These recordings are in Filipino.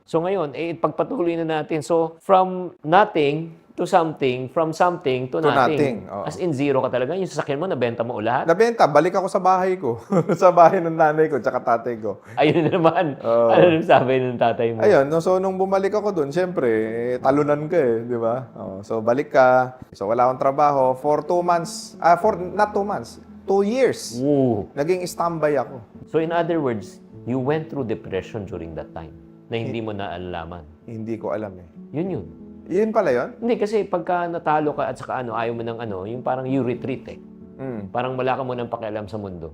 So ngayon, pagpatuloy na natin. So from nothing to something, from something to nothing. nothing, oo. As in zero ka talaga. Yung sasakyan mo, nabenta mo lahat. Nabenta, balik ako sa bahay ko. Sa bahay ng nanay ko, tsaka tatay ko. Ayun na naman. Ano nang sabi ng tatay mo? Ayun, no, so nung bumalik ako doon, syempre, talunan ka di ba? So balik ka. So wala akong trabaho for 2 months. Not 2 months, 2 years. Woo. Naging standby ako. So in other words, you went through depression during that time na hindi mo naalaman. Hindi ko alam eh. Yun. Yun pala yun? Hindi, kasi pagka natalo ka at saka ayaw mo ng yung parang you retreat eh. Parang wala ka mo ng pakialam sa mundo.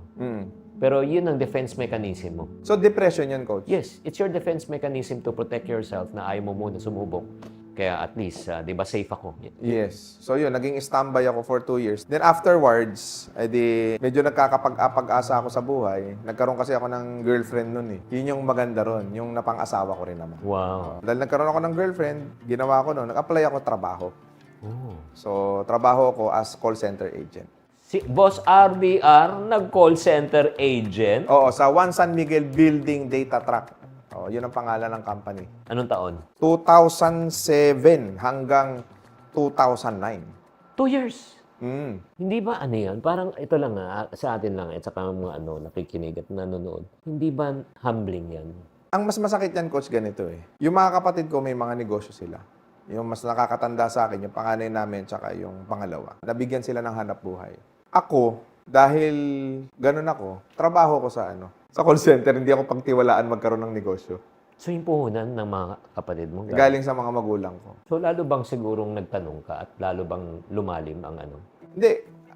Pero yun ang defense mechanism mo. So depression yun, coach? Yes, it's your defense mechanism to protect yourself na ayaw mo muna sumubok. Kaya at least, di ba, safe ako. Yes. So yun, naging standby ako for 2 years. Then afterwards, medyo nagkakapag-asa ako sa buhay. Nagkaroon kasi ako ng girlfriend nun eh. Yun yung maganda ron, yung napang-asawa ko rin naman. Wow. Dahil nagkaroon ako ng girlfriend, ginawa ko nun, nag-apply ako trabaho. Oh. So, trabaho ko as call center agent. Si Boss RDR, nag-call center agent. Oo, sa One San Miguel Building Data Track. Oh, yun ang pangalan ng company. Anong taon? 2007 hanggang 2009. 2 years. Mm. Hindi ba ano yan? Parang ito lang sa atin lang at saka mga nakikinig at nanonood. Hindi ba humbling yan? Ang mas masakit yan, coach, ganito eh. Yung mga kapatid ko, may mga negosyo sila. Yung mas nakakatanda sa akin, yung panganay namin, tsaka yung pangalawa. Nabigyan sila ng hanap buhay. Ako, dahil ganun ako, trabaho ko sa sa call center, hindi ako pagtiwalaan magkaroon ng negosyo. So yung puhunan ng mga kapatid mo? Galing sa mga magulang ko. So lalo bang sigurong nagtanong ka at lalo bang lumalim ang Hindi.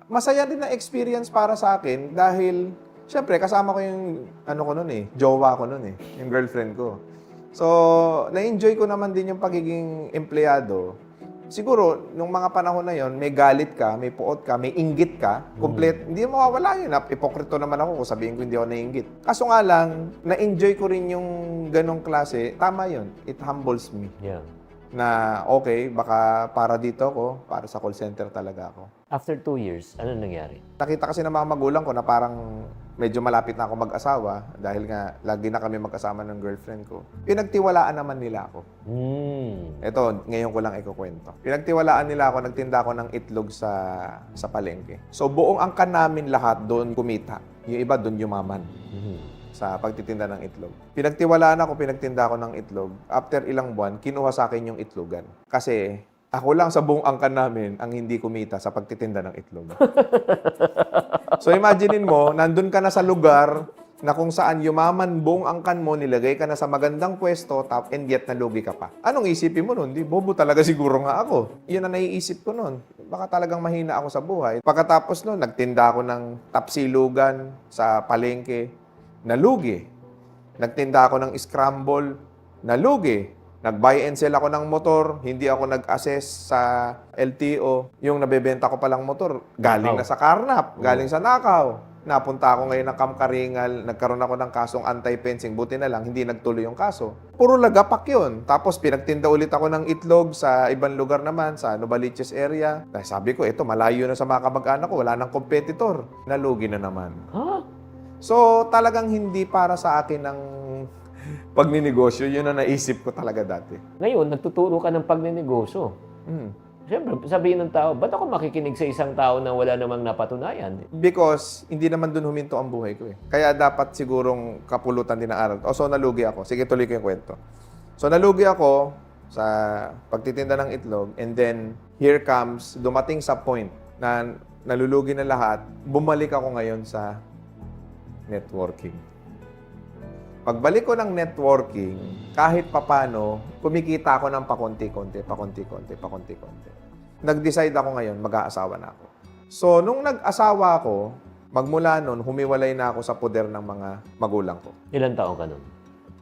Masaya din na experience para sa akin dahil, syempre, kasama ko yung, ko nun eh, jowa ko nun eh, yung girlfriend ko. So, na-enjoy ko naman din yung pagiging empleyado. Siguro, nung mga panahon na yon, may galit ka, may puot ka, may inggit ka, hindi mo mawawala yun. Ipokrito naman ako kung sabihin ko hindi ako nainggit. Kaso nga lang, na-enjoy ko rin yung ganong klase. Tama yun. It humbles me. Yeah. Na okay, baka para dito ako, para sa call center talaga ako. After 2 years, ano nangyari? Nakita kasi ng mga magulang ko na parang medyo malapit na ako mag-asawa dahil nga lagi na kami magkasama ng girlfriend ko. Pinagtiwalaan naman nila ako. Ito, ngayon ko lang ikukwento. Pinagtiwalaan nila ako, nagtinda ako ng itlog sa palengke. So buong angkan namin lahat doon kumita. Yung iba doon yumaman. Sa pagtitinda ng itlog. Pinagtiwalaan ako, pinagtinda ako ng itlog. After ilang buwan, kinuha sa akin yung itlogan. Kasi ako lang sa buong angkan namin ang hindi kumita sa pagtitinda ng itlog. So imaginein mo, nandun ka na sa lugar na kung saan yumaman buong angkan mo, nilagay ka na sa magandang pwesto, and yet nalugi ka pa. Anong isipin mo nun? Di, bobo talaga siguro nga ako. Yun ang naiisip ko nun. Baka talagang mahina ako sa buhay. Pagkatapos nun, nagtinda ako ng tapsilugan sa palengke. Nalugi. Nagtinda ako ng scramble. Nalugi. Nag-buy and sell ako ng motor. Hindi ako nag-assess sa LTO. Yung nabebenta ko palang motor, galing na sa karnap, galing sa nakaw. Napunta ako ngayon ng Kamkaringal. Nagkaroon ako ng kasong anti-fencing. Buti na lang, hindi nagtuloy yung kaso. Puro lagapak yun. Tapos pinagtinda ulit ako ng itlog sa ibang lugar naman, sa Novaliches area. Dahil sabi ko, ito, malayo na sa mga kamag-anak ko. Wala nang competitor. Nalugi na naman. Huh? So, talagang hindi para sa akin ng pagninegosyo. Yun ang naisip ko talaga dati. Ngayon, nagtuturo ka ng pagnenegosyo. Siyempre, sabihin ng tao, ba't ako makikinig sa isang tao na wala namang napatunayan? Because hindi naman dun huminto ang buhay ko eh. Kaya dapat sigurong kapulutan din ng aral. So, nalugi ako. Sige, tuloy ko yung kwento. So, nalugi ako sa pagtitinda ng itlog and then here comes, dumating sa point na nalulugi na lahat, bumalik ako ngayon sa networking. Pagbalik ko ng networking, kahit papano, kumikita ako ng pakonti-konti. Nag-decide ako ngayon, mag-aasawa na ako. So, nung nag-asawa ako, magmula nun, humiwalay na ako sa poder ng mga magulang ko. Ilan taon ka nun?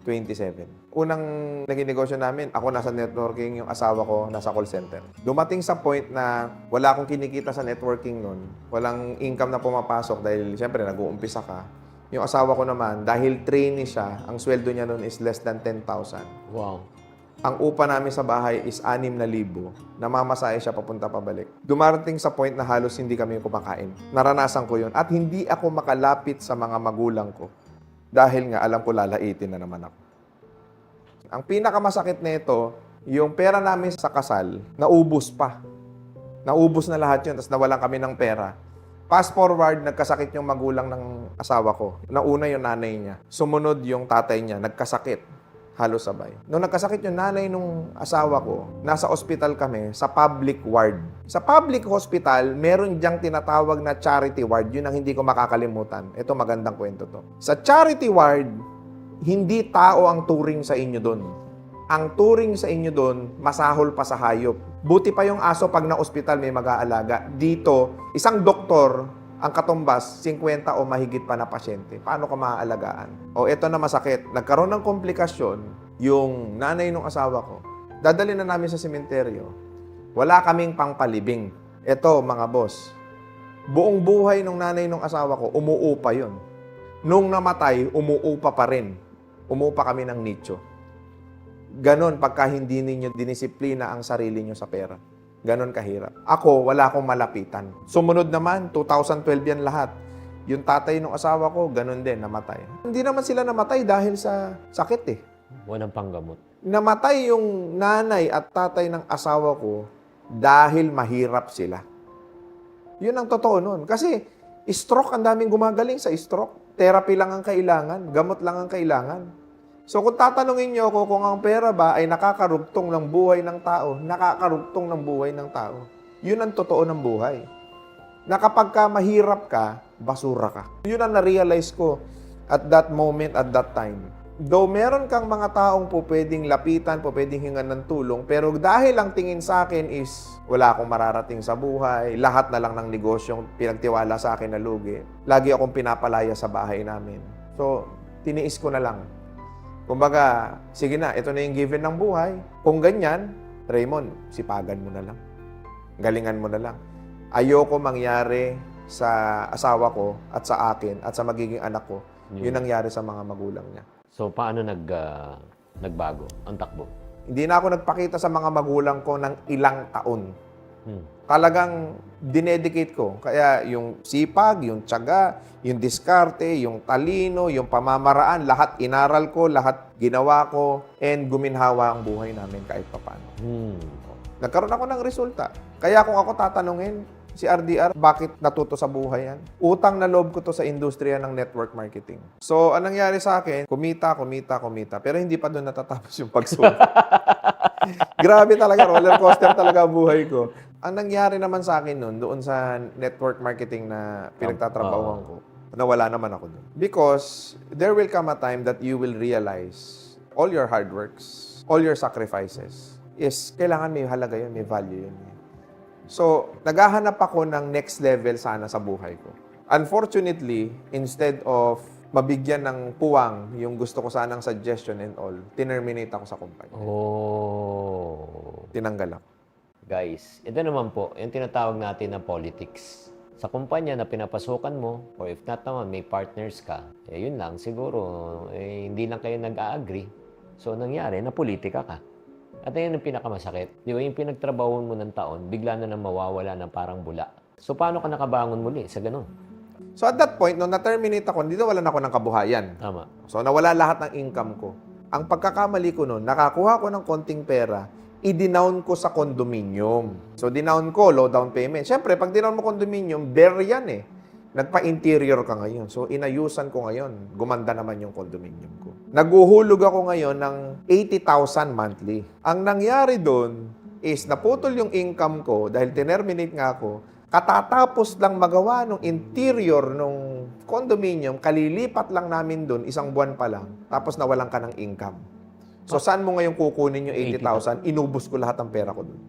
27. Unang naging negosyo namin, ako nasa networking, yung asawa ko nasa call center. Dumating sa point na wala akong kinikita sa networking nun, walang income na pumapasok dahil siyempre nag-uumpisa ka. Yung asawa ko naman, dahil trainee siya, ang sweldo niya nun is less than 10,000. Wow. Ang upa namin sa bahay is 6,000. Namamasahe siya papunta pabalik. Dumarating sa point na halos hindi kami kumakain. Naranasan ko yun. At hindi ako makalapit sa mga magulang ko. Dahil nga, alam ko lalaitin na naman ako. Ang pinakamasakit nito, yung pera namin sa kasal, naubos pa. Naubos na lahat yun, tapos nawalan kami ng pera. Fast forward, nagkasakit yung magulang ng asawa ko. Nauna yung nanay niya. Sumunod yung tatay niya, nagkasakit. Halos sabay. Nung nagkasakit yung nanay nung asawa ko, nasa ospital kami sa public ward. Sa public hospital, meron diyang tinatawag na charity ward. Yun ang hindi ko makakalimutan. Ito magandang kwento to. Sa charity ward, hindi tao ang turing sa inyo doon. Ang turing sa inyo doon, masahol pa sa hayop. Buti pa yung aso pag na-ospital may mag-aalaga. Dito, isang doktor, ang katumbas, 50 o mahigit pa na pasyente. Paano ka maaalagaan? O eto na masakit. Nagkaroon ng komplikasyon yung nanay ng asawa ko. Dadali na namin sa sementeryo. Wala kaming pangpalibing. Eto, mga boss. Buong buhay ng nanay ng asawa ko, umuupa yun. Nung namatay, umuupa pa rin. Umuupa kami ng nicho. Ganon pagka hindi ninyo dinisiplina ang sarili nyo sa pera. Ganon kahirap. Ako, wala akong malapitan. Sumunod naman, 2012 yan lahat. Yung tatay ng asawa ko, ganon din, namatay. Hindi naman sila namatay dahil sa sakit eh. Walang panggamot. Namatay yung nanay at tatay ng asawa ko dahil mahirap sila. Yun ang totoo nun. Kasi stroke, ang daming gumagaling sa stroke. Therapy lang ang kailangan, gamot lang ang kailangan. So kung tatanungin niyo ako kung ang pera ba ay nakakarugtong ng buhay ng tao, nakakarugtong ng buhay ng tao. Yun ang totoo ng buhay. Na kapag ka mahirap ka, basura ka. Yun ang na-realize ko at that moment, at that time. Though meron kang mga taong po pwedeng lapitan, po pwedeng hingan ng tulong, pero dahil ang tingin sa akin is wala akong mararating sa buhay, lahat na lang ng negosyong pinagtiwala sa akin na lugi, lagi akong pinapalaya sa bahay namin. So, tiniis ko na lang. Kumbaga, sige na, ito na yung given ng buhay. Kung ganyan, Raymond, sipagan mo na lang. Galingan mo na lang. Ayoko mangyari sa asawa ko at sa akin at sa magiging anak ko. Yun nangyari sa mga magulang niya. So, paano nagbago ang takbo? Hindi na ako nagpakita sa mga magulang ko ng ilang taon. Talagang dinedicate ko. Kaya yung sipag, yung tiyaga, yung diskarte, yung talino, yung pamamaraan, lahat inaral ko, lahat ginawa ko, and guminhawa ang buhay namin kahit papano. Nagkaroon ako ng resulta. Kaya kung ako tatanungin, si RDR, bakit natuto sa buhay yan? Utang na loob ko to sa industriya ng network marketing. So, anong nangyari sa akin? Kumita. Pero hindi pa doon natatapos yung pagsulit. Grabe talaga, roller coaster talaga ang buhay ko. Ang nangyari naman sa akin noon, doon sa network marketing na pinagtatrabahuan ko, nawala naman ako doon. Because there will come a time that you will realize all your hard works, all your sacrifices, is kailangan may halaga yun, may value yun. So, naghahanap ako ng next level sana sa buhay ko. Unfortunately, instead of mabigyan ng puwang yung gusto ko sanang suggestion and all, tinerminate ako sa kumpanya. Tinanggal ako. Guys, ito naman po, yung tinatawag natin na politics. Sa kumpanya na pinapasukan mo, or if not naman, may partners ka, yun lang, siguro, hindi lang kayo nag-a-agree. So, nangyari, na politika ka. At yun ang pinakamasakit. Di ba, yung pinagtrabahuan mo ng taon, bigla na mawawala na parang bula. So, paano ka nakabangon muli sa ganun? So, at that point, nung na-terminate ako, dito wala na ako ng kabuhayan. Tama. So, nawala lahat ng income ko. Ang pagkakamali ko noon, nakakuha ko ng konting pera, i-denown ko sa condominium. So, denown ko, low down payment. Siyempre, pag denown mo condominium, bare yan eh. Nagpa-interior ka ngayon. So, inayusan ko ngayon. Gumanda naman yung condominium ko. Naguhulog ako ngayon ng 80,000 monthly. Ang nangyari doon is naputol yung income ko dahil tinerminate nga ako. Katatapos lang magawa ng interior ng condominium, kalilipat lang namin doon, isang buwan pa lang, tapos nawalan ka ng income. So, saan mo ngayon kukunin yung 80,000? Inubos ko lahat ng pera ko doon.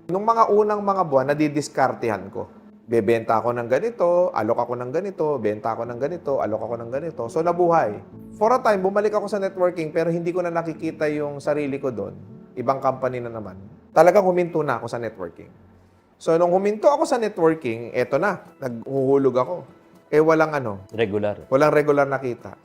Nung mga unang mga buwan, nadidiskartehan ko. Bebenta ako ng ganito, alok ako ng ganito, benta ako ng ganito, alok ako ng ganito. So, nabuhay. For a time, bumalik ako sa networking, pero hindi ko na nakikita yung sarili ko doon. Ibang company na naman. Talagang huminto na ako sa networking. So, nung huminto ako sa networking, eto na, naghuhulog ako. Walang regular na kita.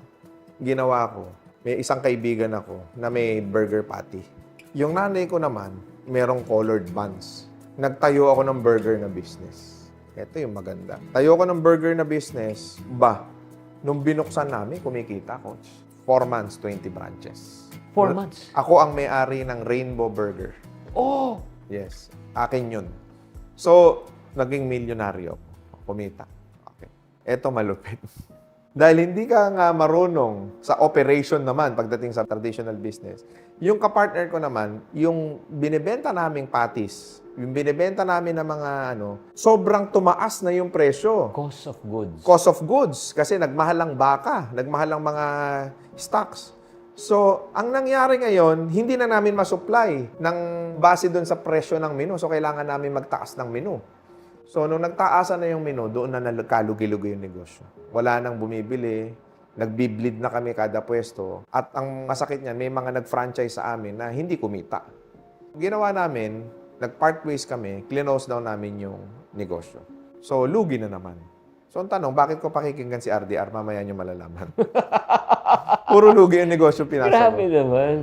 Ginawa ko, may isang kaibigan ako na may burger patty. Yung nanay ko naman, merong colored buns. Nagtayo ako ng burger na business. Ito yung maganda. Tayo ako ng burger na business, nung binuksan namin, kumikita, coach. 4 months, 20 branches. 4 months. Ako ang may-ari ng Rainbow Burger. Oh! Yes. Akin yun. So, naging milyonaryo. Kumita. Okay. Eto malupit. Dahil hindi ka nga marunong sa operation naman pagdating sa traditional business. Yung kapartner ko naman, yung binibenta naming patis, yung binibenta namin ng mga sobrang tumaas na yung presyo. Cost of goods. Cost of goods. Kasi nagmahal ang baka, nagmahal ang mga stocks. So, ang nangyari ngayon, hindi na namin masupply ng base doon sa presyo ng menu. So, kailangan namin magtaas ng menu. So, nung nagtaasan na yung menu, doon na nagkalugi-lugi yung negosyo. Wala nang bumibili, nagbi-bleed na kami kada pwesto. At ang masakit niyan, may mga nag-franchise sa amin na hindi kumita. Ginawa namin, nag-part ways kami, close down namin yung negosyo. So, lugi na naman. So, ang tanong, bakit ko pakikinggan si RDR? Mamaya niyo malalaman. Puro lugi yung negosyo pinasa Grabe ko. naman.